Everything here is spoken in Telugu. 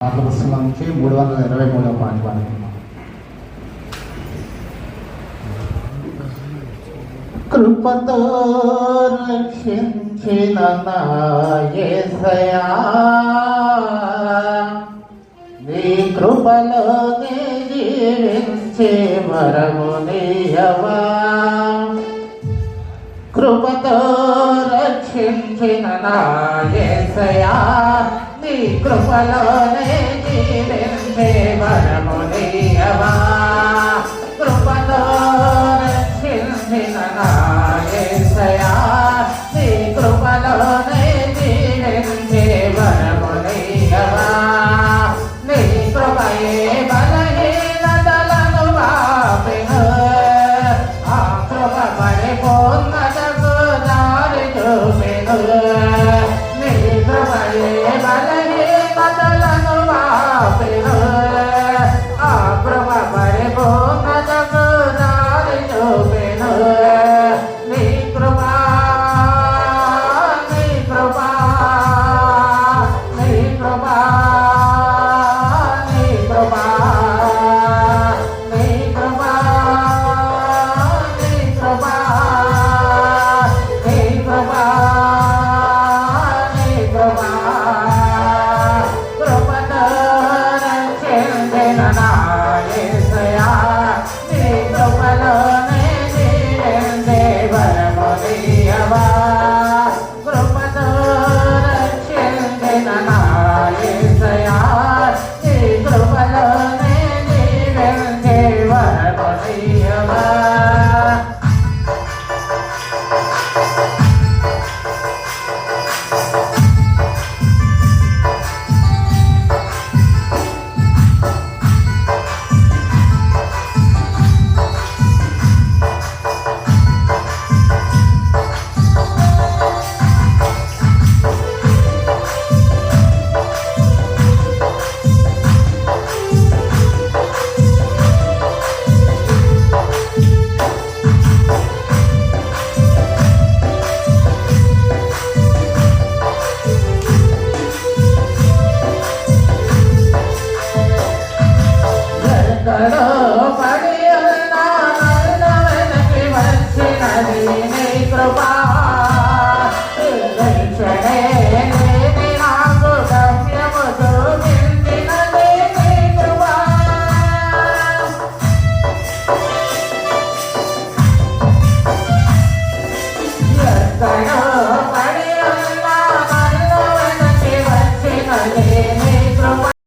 పాటల పుస్తకం నుంచి 323వ పాట పాడుతున్నాం. కృపతో రక్షించిన నా యేసయ్యా, నీ కృపలోనే జీవించే వరమునియవా. కృపతో రక్షించిన నా యేసయ్యా, నీ కృపలోనే జీవించే వరమునియవా. కృపతో రక్షించిన నా యేసయ్యా, నీ కృపలోనే జీవించే వరమునియవా. నీ కృపయే బలహీనతలను వాపెను, ఆ కృప పరిపూర్ణతకు దారి చూపెను. నీ కృపయే బలహీనతలను వాపెను, ఆ కృప పరిపూర్ణతకు దారి చూపెను. నీ కృపా నీ కృపా నీ కృపా నీ కృపా నీ కృపా నీ కృపా నీ కృపా నీ కృపా. కృపతో రక్షించిన నా యేసయ్యా, నీ కృపలోనే జీవించే వరమునియవా. కృపతో రక్షించిన నా యేసయ్యా, నీ కృపలోనే జీవించే వరమునియవా. ఎక్కడో